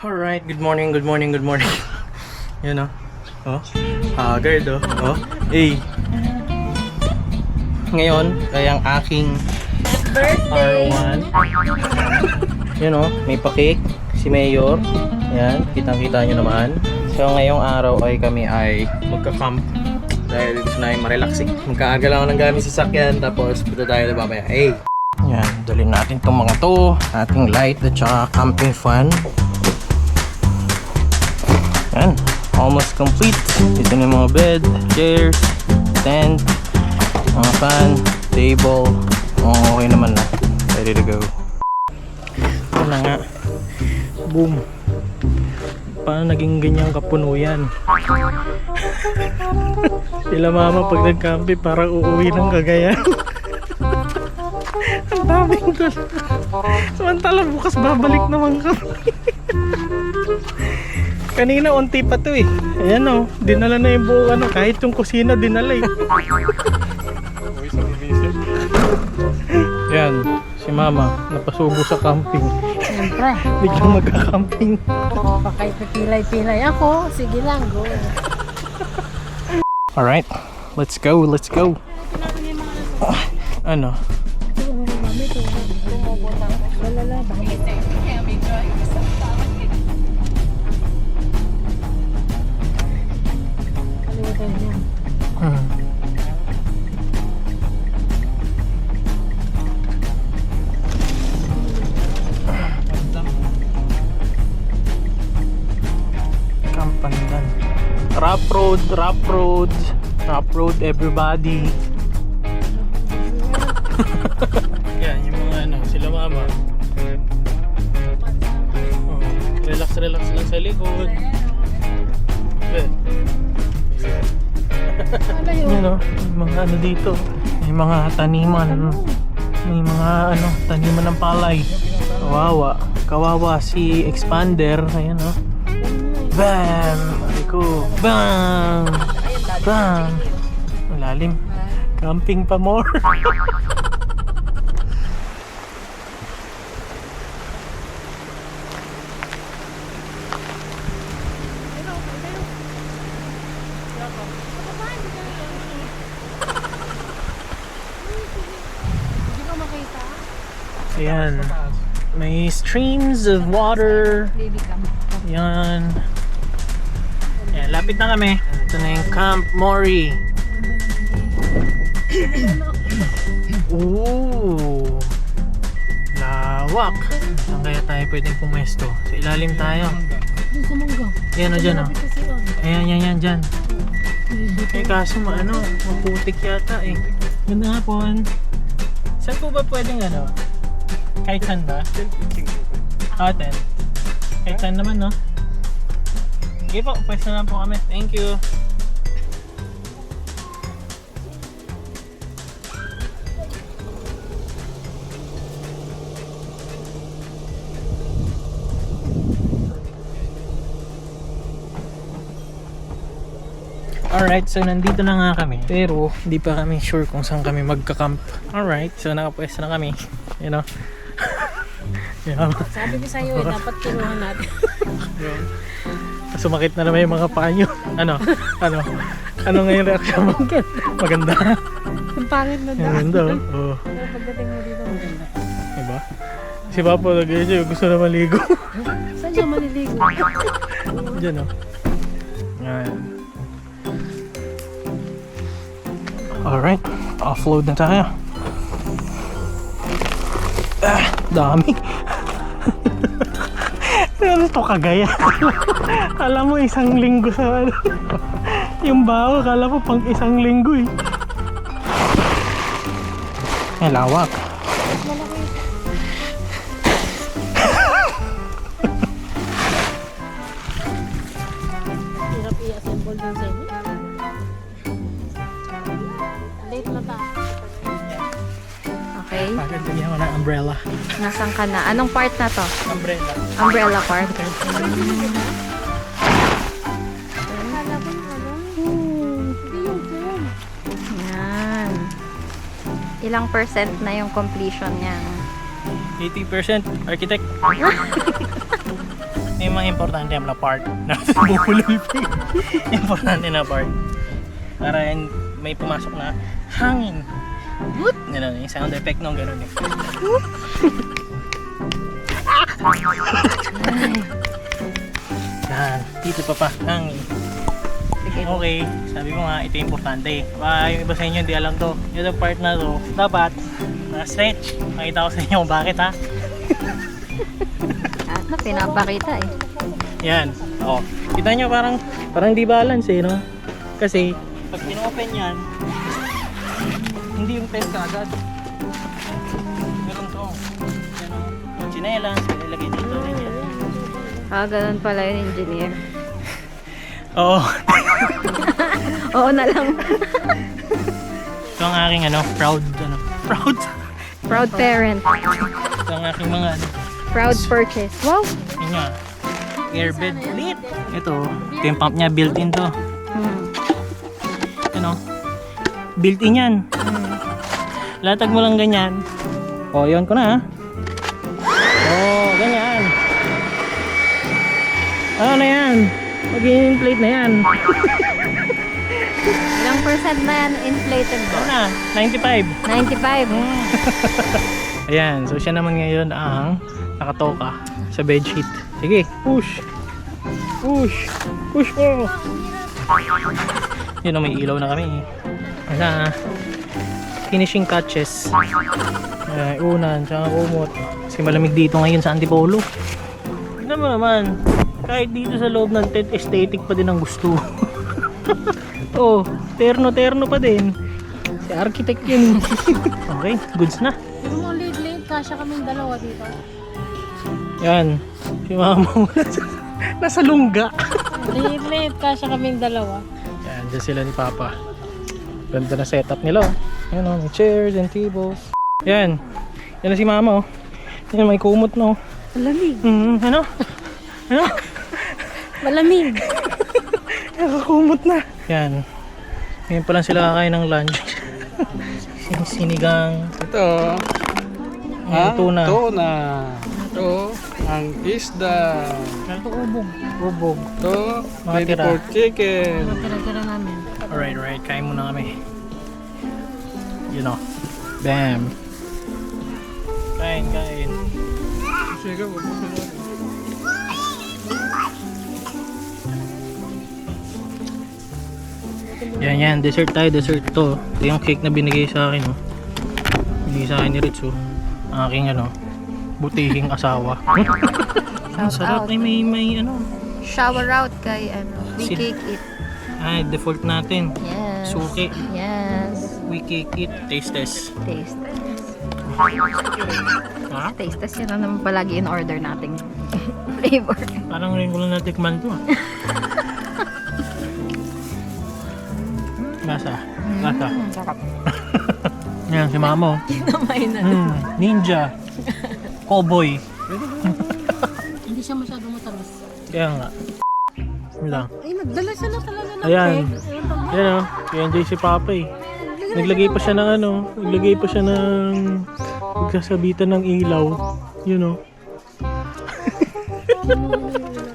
Alright, good morning, good morning, good morning. Yan o. Oh. Haggard o. Oh. Hey. Ngayon, ay ang aking R1. Yan o, may pa-cake. Si Mayor. Yan, kitang-kita nyo naman. So ngayong araw ay kami ay magka-camp. Dahil gusto namin ma-relax eh. Magkaaga lang ako ng gamit sa sakyan. Tapos punta tayo na mamaya. Hey! Yan, dalhin natin itong mga to. Ating light at saka camping fan. Yan, almost complete. Ito na yung mga bed, chairs, tent, mga fan, table. Okay naman na. Ready to go. Ito na nga. Boom. Paano naging ganyang kapuno yan? Sila mama pag nag-campi parang uuwi ng Cagayan. Ang daming doon. Samantala bukas babalik naman kami. Kanina unti pa to eh. Ayan o, dinala na yung buong ano, kahit yung kusina dinala eh. Yan, si mama napasubo sa camping. Siyempre. Biglang magka-camping. Pakay pilay-pilay ako. Sige lang, go. Alright, let's go, let's go. Ano? Walala, bakit? Kalimutan niya. Kampandan. Rough road everybody. Yan, yung mga ano, sila mama. Oh, relax lang sa likod. Yun o, may mga ano dito. May mga taniman. May mga ano, taniman ng palay. Kawawa si Expander. Ayan o. Bam! Ariko. Bam! Bam! Ang lalim. Camping pa more. Hindi ko makita. Ayan. May streams of water. Baby cam. Yan. Ayan, lapit na kami. Ito na yung Camp Mori. Ooh. Lawak. Saan kaya tayo pwedeng pumesto? Sa ilalim tayo. Doon sa mangga. Yan o dyan o. Malapit kasi yun. Ayan dyan. Eh kaso maputik yata eh. Ganda nga po. Saan po ba pwedeng ano? Kahit saan ba? 10. Kahit saan naman no? Sige po, pwesto na po kami. Thank you. Alright, so nandito na nga kami. Pero hindi pa kami sure kung saan kami magka-camp. Alright, so nakapwesto na kami. You know? Yeah. Sabi ko sa'yo, dapat tulungan natin. Sumakit na naman yung mga paa nyo. Ano ngayon reaction mo? Maganda. Ang pangit na daw. Maganda oh. Pero pagdating mo dito, maganda. Diba? Si Papa nag-enjoy, gusto na maligo. Saan siya maliligo? Diyan oh. Yan. Alright, offload na tayo. Dami. Ano to, Cagayan? Alam mo isang linggo sa ano. Yung baho, kala mo pang isang linggo eh. Ay, lawak. Hirap i-assemble din sa inyo. Late na ta. Okay. Agad bigyan ko ng umbrella. Nasaan ka na? Anong part na to? Umbrella. Umbrella part? Yan. Ilang percent na yung completion niya? 80% architect. Yung mga importante na part. Bubulol pa eh. Importante na part. Para may pumasok na hangin. Woot! Ganun, yung sound effect nung ganun eh. Yan, dito pa hangin. Okay, sabi mo nga, ito yung importante. Yung iba sa inyo hindi alam to. Yung part na to, dapat stretch. Makita ko sa inyo kung bakit ha. Ano, pinapakita eh. Yan. Oh. Kita nyo parang di balance eh, no? Kasi pag pinopen yan, hindi yung pen agad. Meron to. Yan o. Yung chinelas, ilagay dito rin yan. Ganun pala yung engineer. Oo. Oo na lang. Ito ang aking proud. Proud parent. Ito ang aking mga Proud purchase. Wow! yun nga. Airbed ulit. Ito yung pump niya, built-in to. Built-in yan. Latag mo lang ganyan. O, yun ko na ha. O, ganyan. Ano na yan? Mag-inflate na yan. Ilang percent na yan inflated Ano ba? na? 95. 95. Ayan, so siya naman ngayon ang nakatoka sa bedsheet. Sige, push. Push. Push mo. Yun o, may ilaw na kami. Wala. Finishing touches. Unan, tsaka kumot. Kasi malamig dito ngayon sa Antipolo. Tignan mo naman. Kahit dito sa loob ng tent, aesthetic pa din ang gusto. Oh, terno-terno pa din. Si architect yun. Okay, goods na. Pero mo late, kasya kaming dalawa dito. Yan. Si mama mo nasa lungga. Late, kasya kaming dalawa. Yan, dyan sila ni Papa. Ganda na setup nila. Yan o, may chairs and tables. Yan. Yan na si mama o. Yan, may kumot no. Malamig. Ano? Ano? Malamig. Nakakumot na. Yan. Ngayon pa lang sila kakain ng lunch. Sinigang. Ito, Ang tuna. tuna. Ito, ang isda. Ito ubog. Ubog. Ito, Mga ready tira. for chicken. Tira-tira namin. Alright. Kain muna kami. You know. Bam. Kain. Sige, Yan. Dessert tayo. Dessert to. Ito yung cake na binigay sa akin. Oh. Binigay sa akin ni Ritsu. Ang aking butihing asawa. Ang sarap. out. May Shower out kay We Sin- Cake It. Ay, default natin. Yes. Suki. Yes. We cake it. Taste test. Taste test. Ha? Taste test yun ang naman palagi in order nating flavor. Parang rin ko lang natikman to. Lasa. Sarap. Yan, si mama. Namay na. Ninja. Cowboy. Hindi siya masyadong matamis. Kaya nga. Yun lang. Ay, nagdala siya na talaga ng Ayan. cake. Yan o. Kaya si Papa eh. Naglagay pa siya ng naglagay pa siya ng magsasabitan ng ilaw. You know.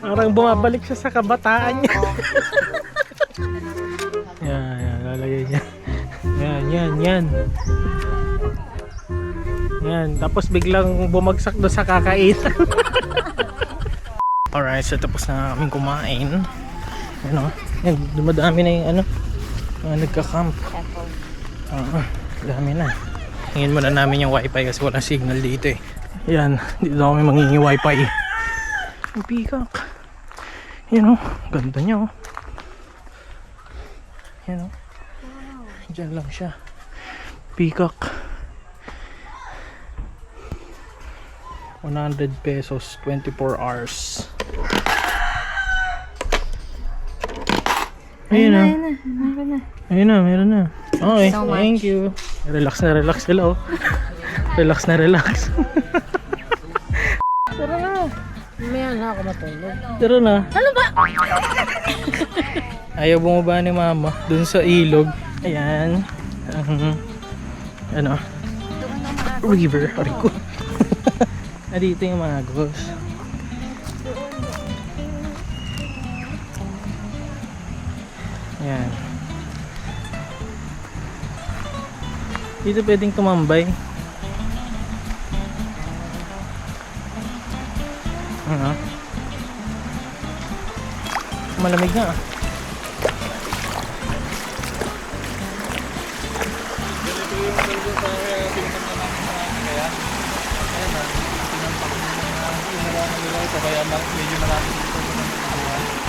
Parang bumabalik siya sa kabataan niya. Yan, lalagay niya. Yan. Yan, tapos biglang bumagsak doon sa kakaitan. Alright, so tapos na kaming kumain. Yan, dumadami na yung mga nagka-camp. Dami na. Hingin muna namin yung wifi kasi walang signal dito eh. Yan, dito kami mangingi wifi. Yung peacock. Yan o, ganda niya o. Yan o. Diyan lang siya. Peacock. 100 pesos, 24 hours. Ayun na. Meron na. Okay, So much. thank you. Relax sila oh. Relax. Tara na. Mamaya na ako matulog. Tara na. Ano ba? Ayaw bumaba ni mama dun sa ilog. Ayan. River. Aray ko. Dito yung Magos. Yan. Dito pwedeng tumambay. Ano? Malamig na ah.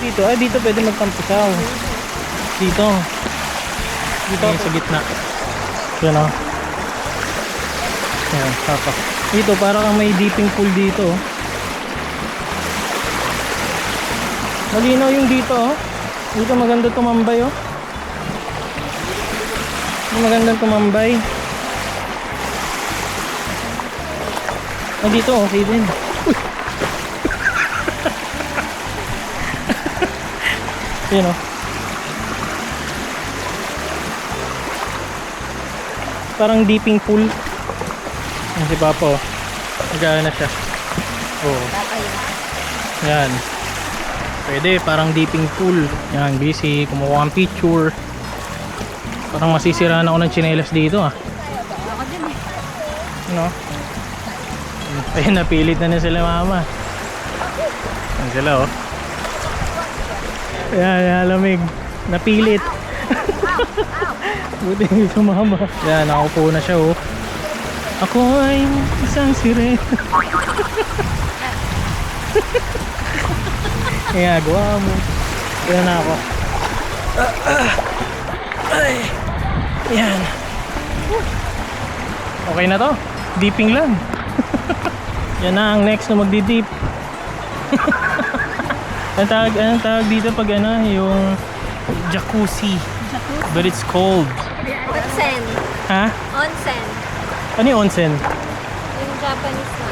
Dito, ay dito pwede magtampisaw. Dito. Dito sa gitna. Yan o. Yan, tapak. Dito, para kang may dipping pool dito. Malinaw yung dito oh. Dito maganda tumambay oh. Magandang tumambay. Ah, dito oh, okay din. Yan oh. Parang dipping pool. Yan si Papa oh. Nagana na siya. Oh. Yan. Pwede, parang dipping pool. Yan, busy. Kumuha ang picture. Parang masisiraan ako ng tsinelas dito ah. Ako din eh. Ano? Ayun, napilit na sila mama. Yan sila oh. Yan, lamig. Napilit. Buti hindi sumama. Yan, nakaupo na siya oh. Ako ay isang sirena. Kaya gawa mo. Yan na ako. Ay. Yan. Okay na to. Dipping lang. Yan na ang next na magdi-dip. Anong tawag dito pag ano, yung jacuzzi. But it's cold. Onsen. Ha? Onsen. Ano yung onsen? Yung Japanese na.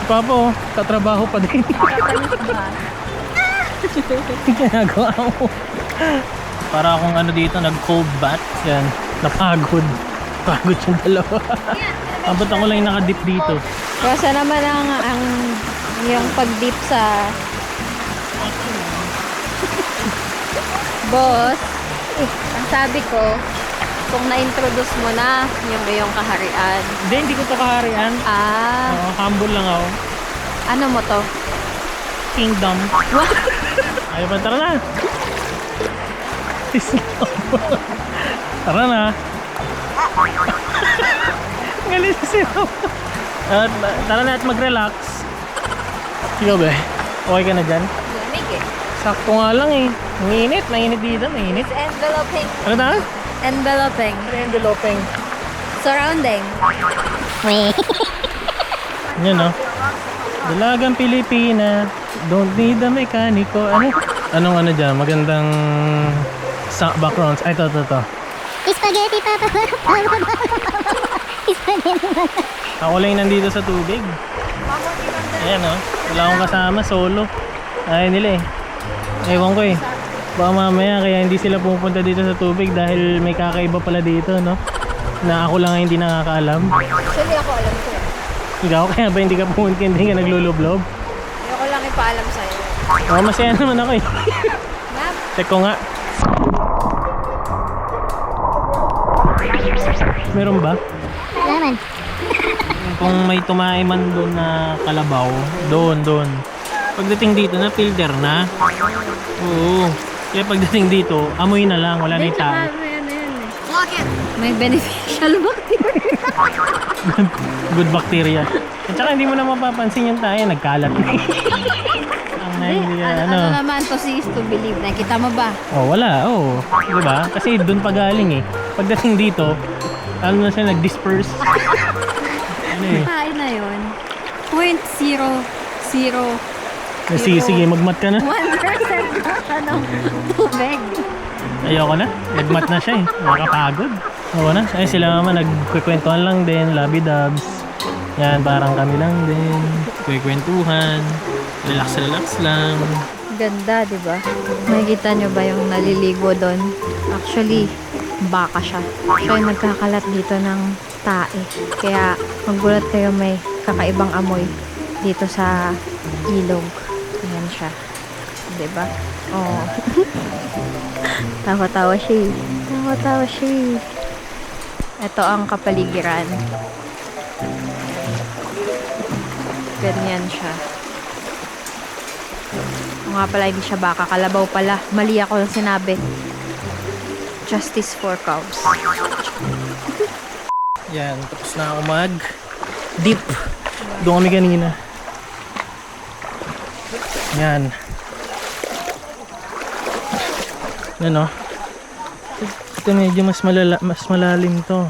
Papa oh, tatrabaho pa din. Japanese ba? Ginagawa mo. Para akong ano dito, nag-cold bath. Yan, napagod. Pagod yung dalawa. Abot ako lang yung nakadip dito. Kasi naman ang yung pag-dip sa boss, ang sabi ko, kung na-introduce mo na yung iyong kaharian. Hindi ko to kaharian. Ah, Humble lang ako. ano mo to? Kingdom. What? Ayaw pa, tara na. Tara na. Galit siya. Tara na at mag-relax. Ikaw ba? Okay ka na dyan? Lamig eh. Sakto nga lang eh. Mainit. Mainit dito. Mainit. It's enveloping. Ano na? Enveloping. Enveloping. Surrounding. Yan o. Dalagang Pilipina. Don't need a mekaniko. Ano? Anong ano dyan? Magandang backgrounds. Ay, ito. Spaghetti papa. Spaghetti papa. Ako lang yung nandito sa tubig. Ayan o. Wala akong kasama. Solo. Ayaw nila eh. Ewan ko eh. Baka mamaya kaya hindi sila pupunta dito sa tubig dahil may kakaiba pala dito, no? Na ako lang ang hindi nakakaalam. Actually ako alam ko eh. Ikaw kaya ba hindi ka pumunta, hindi ka naglulublob? Ayoko lang ipaalam sa'yo. Oh, masaya naman ako eh. Ma'am, Check ko nga. Meron ba? Laman. Kung may tumae man doon na kalabaw, doon. Pagdating dito na filter na. Oo. Kaya pagdating dito, amoy na lang, wala na yung tae. may beneficial bacteria. Good bacteria. At saka hindi mo na mapapansin yung tae, nagkalat. Ang hindi Ano naman to see is to believe. Nakita mo ba? Oh, wala. Oh, 'di ba? Kasi doon pa galing eh. Pagdating dito, ano na siya nag-disperse. Ano eh? Kain na yun. 0.00 Sige, magmat ka na. 1% ano, tubig. Ayoko na. Nagmat na siya eh. Nakakapagod. Oo na. Ay sila naman nagkukwentuhan lang din. Labi-dubs. Yan, parang kami lang din. Kukwentuhan. Relax lang. Ganda, di ba? Nakikita nyo ba yung naliligo doon? Actually, baka siya. Siya yung nagkakalat dito ng tae. Kaya magulat kayo may kakaibang amoy dito sa ilog. Ayan siya. Diba? Oo. Tawa-tawa siya eh. Tawa-tawa siya eh. Ito ang kapaligiran. Ganyan siya. O nga pala, hindi siya baka. Kalabaw pala. Mali ako ng sinabi. Justice for cows. Yan, tapos na ako mag-dip. Doon kami kanina. Yan. Yan o. Ito medyo mas malalim to.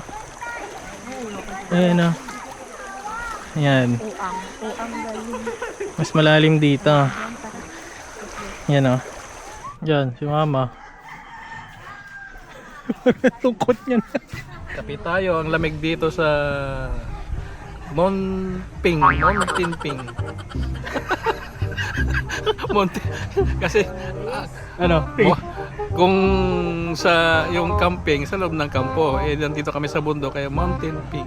Ayan o. Yan. Mas malalim dito. Yan o. Yan, si mama. Tungkot niya na. Kape tayo, ang lamig dito sa Mountain Ping. Kasi ano, kung sa yung camping sa loob ng kampo, eh nandito kami sa bundok kaya Mountain Ping.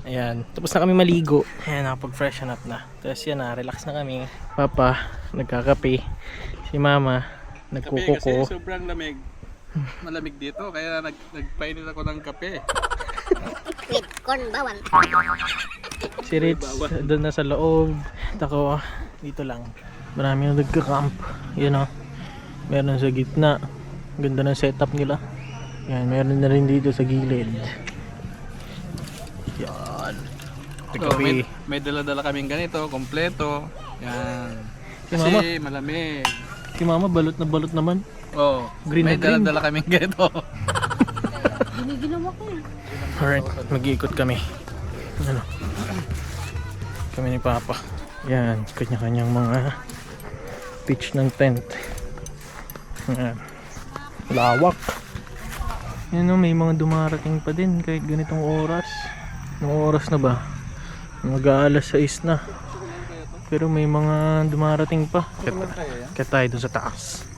Ayan, tapos na kami maligo. Ayan, nakapag-freshen up na. Tapos yan na, relax na kami. Papa, nagkakape. Si mama, nagkukuko. Kasi sobrang lamig. Malamig dito, kaya nagpainit ako ng kape. With corn bawang. Si Rich, doon na sa loob. At ako, dito lang. Marami na nagka-camp. Yan o. Meron sa gitna. Ganda ng setup nila. Yan, meron na rin dito sa gilid. Yan. So, may dala-dala kaming ganito, kompleto. Yan. Si Kasi mama. malamig. Si mama, balot na balot naman. Oh, Green may na green. dala-dala kaming ganito. Alright, mag-iikot kami. Ano? Kami ni Papa. Yan, kanya-kanyang mga pitch ng tent. Yan. Lawak. Yan o, may mga dumarating pa din kahit ganitong oras. Anong oras na ba? Mag-aalas 6 na. Pero may mga dumarating pa. Kaya tayo doon sa taas.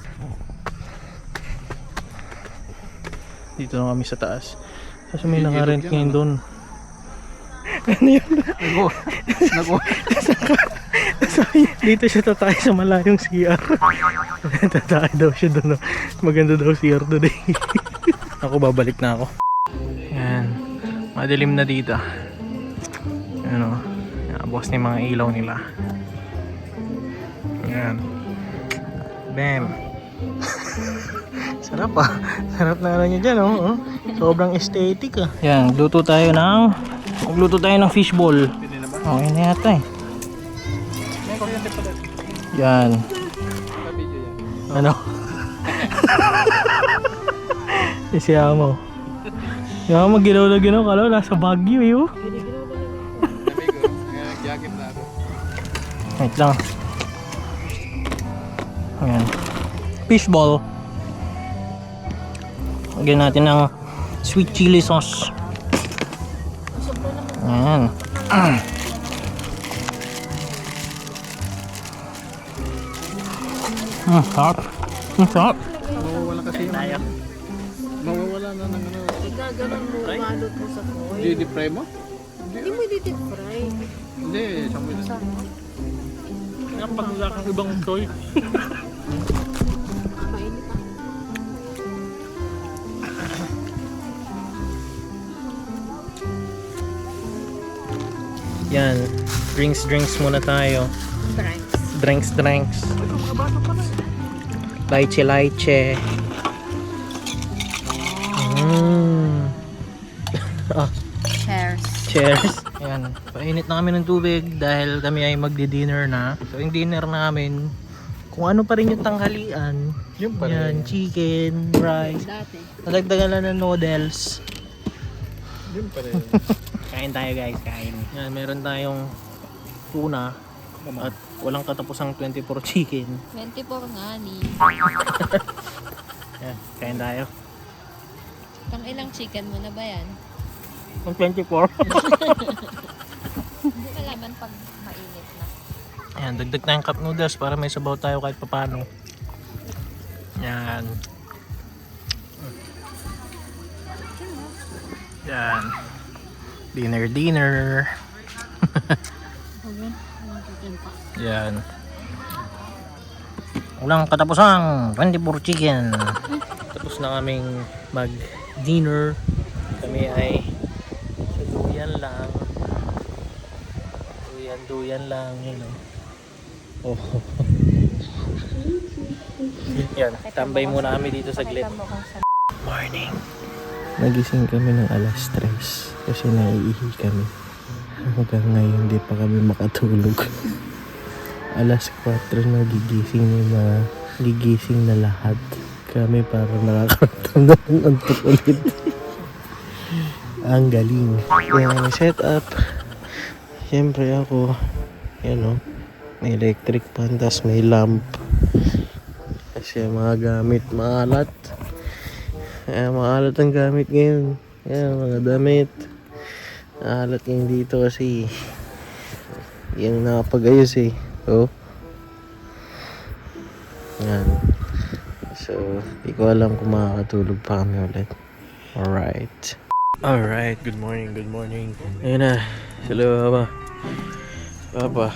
Dito na kami sa taas. Kasi may nakarent ngayon doon. Ano yun? Dito siya tatay sa malayong CR. Tatay daw siya doon. Maganda daw CR doon eh. Ako babalik na ako. Yan. Madilim na dito. Ano? Boss na yung mga ilaw nila. Yan. Bam. Sarap ah. Sarap na ano nyo dyan oh. Sobrang aesthetic ah. Yan. Magluto tayo ng fishball. Okay na yata eh. Yan. Ano? Siya mo. Yan mo ginaw na ginaw. Kala nasa Baguio eh oh. Jacket na ako. Wait lang. Ayan. Fishball. Lagyan natin ng sweet chili sauce. Ayan. Sarap. Sarap. Mawawala kasi tayo. Mawawala na ng ano. Gaganon mo, malot mo sa foil. Di-fry mo? Hindi mo i-deep fry. Hindi, isang wala. Pag wala kang ibang choice. Mainit ah. Yan. Drinks muna tayo. Drinks. Lychee. Cheers. Ayan. Painit na kami ng tubig dahil kami ay magdi-dinner na. So yung dinner namin, kung ano pa rin yung tanghalian. Yung pa rin. Yan, chicken, rice. Dati. Nadagdagan lang ng noodles. Yun pa rin. Kain tayo guys, kain. Yan, meron tayong tuna at walang katapusang 24 chicken. 24 nga ni. Yan, kain tayo. Pang ilang chicken mo na ba yan? Ang 24. Hindi malaman pag mainit na. Yan, dagdag tayong cup noodles para may sabaw tayo kahit papano. Yan. Yan. Dinner. Yan. Ulang katapusang 24 chicken. Tapos na kaming mag-dinner. Kami ay sa duyan lang. Duyan lang, you know. Oh. Yan, tambay muna kami dito saglit. Morning. Nagising kami ng alas 3 kasi naiihi kami. Hanggang ngayon di pa kami makatulog. Alas 4 gigising na lahat. Kami para nakakaramdam ng antok ulit. Ang galing. Yan, set up. Siyempre ako, may electric pan, tas may lamp. Kasi mga gamit maalat. Maalat ang gamit ngayon. Yan, mga damit. Maalat ngayon dito kasi yan nakapag-ayos eh. Oh. Yan. So, di ko alam kung makakatulog pa kami ulit. Alright, good morning. Ayun na, sila Papa.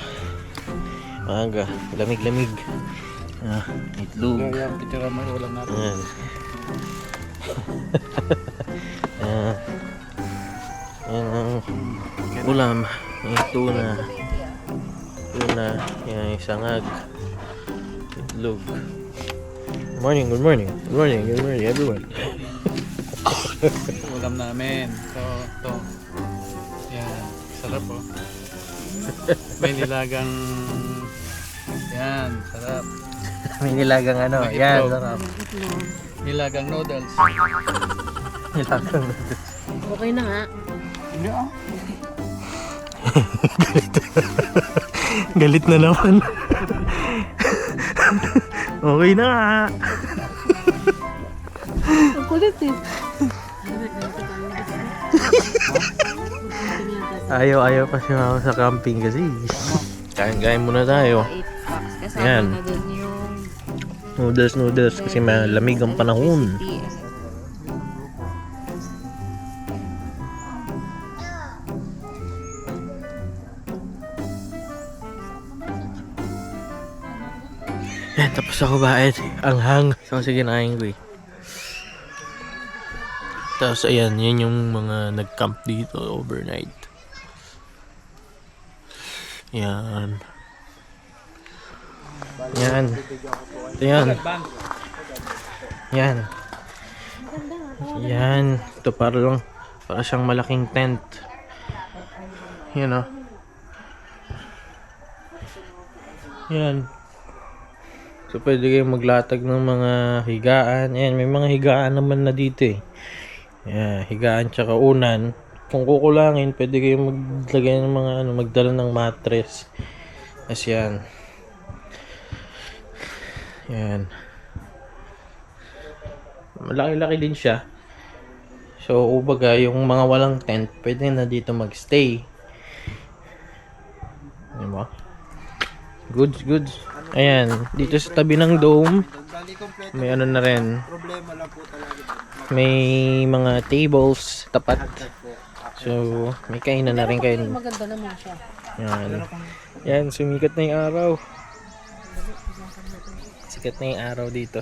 Maaga, lamig. Itlog. Picture mo, ulam natin. Ayan. Ayan ang ulam. Yung tuna. Yan, sangag. Itlog. Good morning everyone. Ulam namin. So, ito. Yan. Sarap oh. May nilagang... Yan, sarap. May nilagang May yan, itlog. sarap. Nilagang noodles. Nilagang noodles. Okay na nga. Hindi ah. Galit na naman. Okay na nga. Ang kulit eh. Ayaw pa si mama sa camping kasi. Kain muna tayo. 8 packs. Kasama Yan. na dun yung Noodles kasi malamig ang panahon. Yan, tapos ako bakit? Anghang. So, sige, kinain ko eh. Tapos, ayan, yan yung mga nag-camp dito overnight. Yan. Yan. Ito yan. Yan. Yan. Ito para siyang malaking tent. Yan o. Yan. So, pwede kayong maglatag ng mga higaan. Ayan, may mga higaan naman na dito eh. Ayan, higaan tsaka unan. Kung kukulangin, pwede kayong maglagay ng mga magdala ng mattress. As yan. Yan. Malaki-laki din siya. So, ubaga, yung mga walang tent, pwede na dito magstay. Diba? Goods. Ayan, dito sa tabi ng dome, may na rin. May mga tables tapat. So, may kainan na rin kayo. Maganda naman siya. Yan, sumikat na yung araw. Sikat na yung araw dito.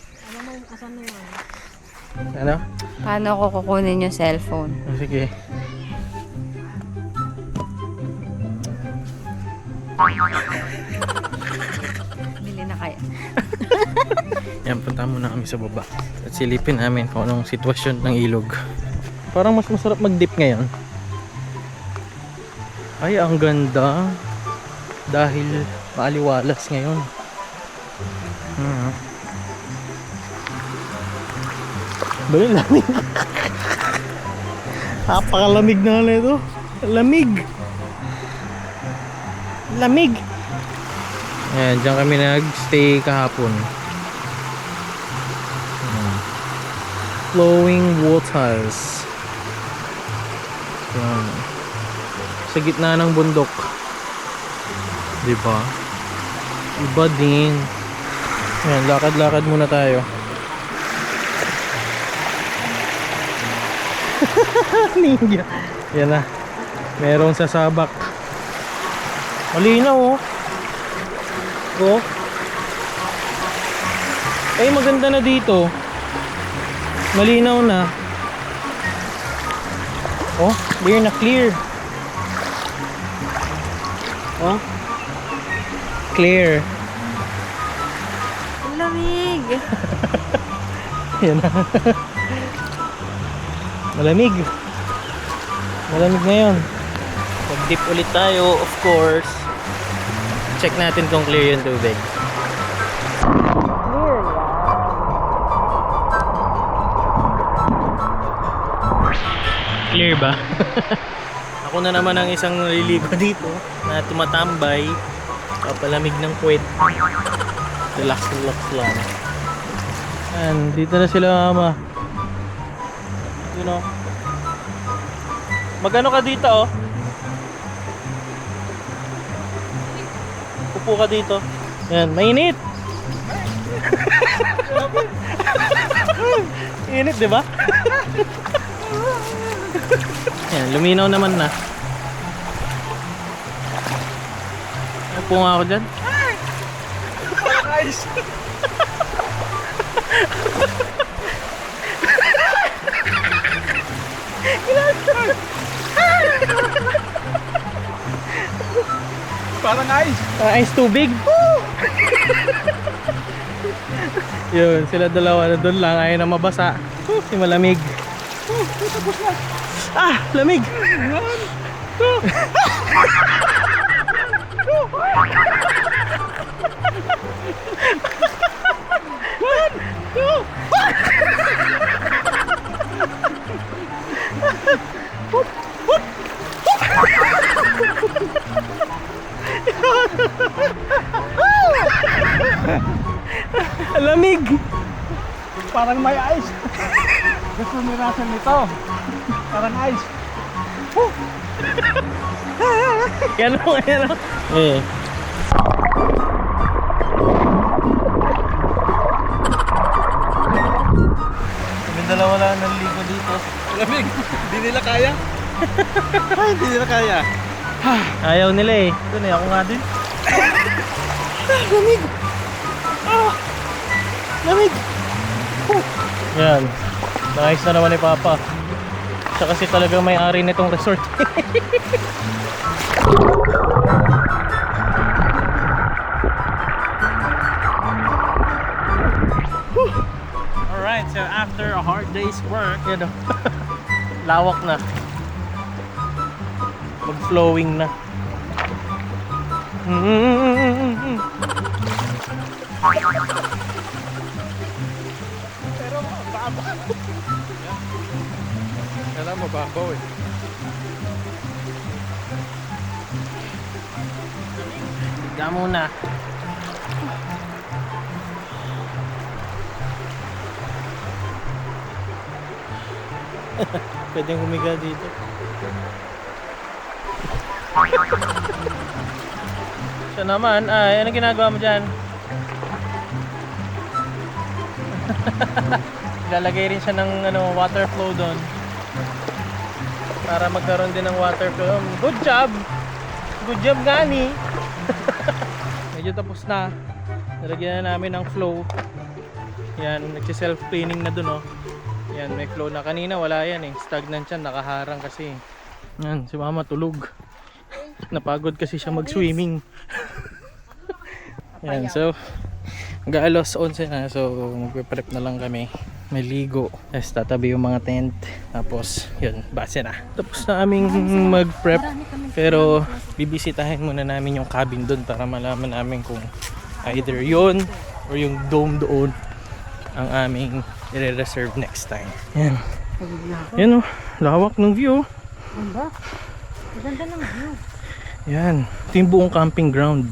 Ano? Paano ko kukunin yung cellphone? Sige. Bili na kaya. Yan, punta muna kami sa baba. At silipin namin kung anong sitwasyon ng ilog. Parang mas masarap mag-dip ngayon. Ay, ang ganda. Dahil maaliwalas ngayon. Bali, lamig. Napakalamig na nito. Lamig. Ayan, dyan kami nag-stay kahapon. Flowing waters. Ayan. Sa gitna ng bundok. Diba? Iba din. Ayan, lakad-lakad muna tayo. Ninja. Yan na. Merong sasabak. Malinaw oh. Oh. Ay, maganda na dito. Malinaw na. Oh, clear na clear. Oh. Clear. Ang lamig. Yan na. Malamig. Malamig ngayon. Mag-dip ulit tayo, of course. Check natin kung clear yung tubig. Clear ba? Ako na naman ang isang naliligo dito na tumatambay. Papalamig ng puwet. Relax, relax lang. Ayan, dito na sila mama. You know. Magano ka dito oh? Upo ka dito. Ayan, mainit. Init, di ba? Ayan, luminaw naman na. Upo nga ako dyan. Guys! Parang ice. Ice tubig. Yun, sila dalawa na doon lang. Ayaw na mabasa. Si malamig. Ah, lamig. Lamig. Parang may ice. Gusto ni Russell nito. Parang ice. Yan o, yan o. Eh. Kami dalawa lang naliligo dito. Lamig. Hindi nila kaya. Ay, hindi nila kaya. Ayaw nila eh. Ito na, ako nga din. Lamig. Lamig. Yan. Nice na naman ni Papa. Siya kasi talagang may-ari nitong resort. Alright, so after a hard day's work, you know, lawak na. Mag-flowing na. Kaya mababaw eh. Higa muna. Pwedeng humiga dito. Siya naman, ano ginagawa mo dyan? Lalagay rin siya ng water flow doon. Para magkaroon din ng water flow. Good job! Good job, Gani! Medyo tapos na. Nalagyan na namin ng flow. Yan, nagsi-self-cleaning na dun oh. Yan, may flow na. Kanina wala yan eh. Stagnant yan, nakaharang kasi. Yan, si Mama tulog. Napagod kasi siya mag-swimming. Yan, so hanggang alas 11 na. So magpe-prep na lang kami. May ligo. Tapos tatabi yung mga tent. Tapos yun, base na. Tapos na aming mag-prep. Pero bibisitahin muna namin yung cabin doon para malaman namin kung either yun or yung dome doon ang aming i-reserve next time. Yan. Yan o, lawak ng view. Ganda ng view. Yan, ito yung buong camping ground.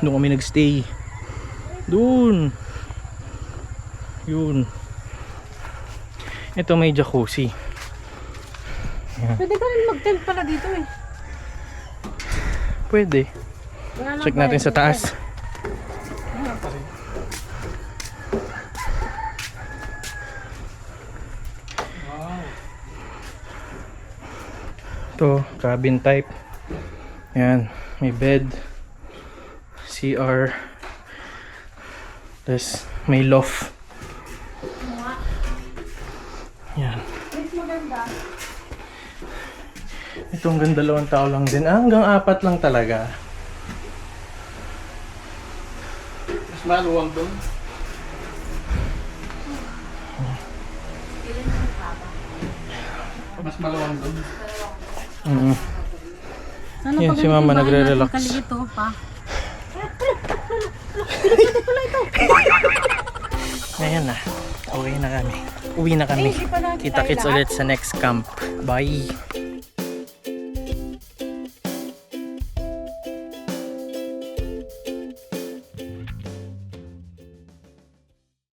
Doon kami nagstay. Doon. Yun. Ito may jacuzzi. Yan. Pwede ka rin mag-tent pala dito eh. Pwede. Check natin sa taas. Ito, cabin type. Yan, may bed, CR. Tapos may loft. Yan. Ito hanggang 2 tao lang din. Hanggang 4 lang talaga. Mas maluwang doon. Mas maluwang doon. Sana Yan, pag si Mama ganito, nagre-relax. bahay natin kalito pa. Ayan na. Uwi na kami. Kita-kits ulit sa next camp. Bye!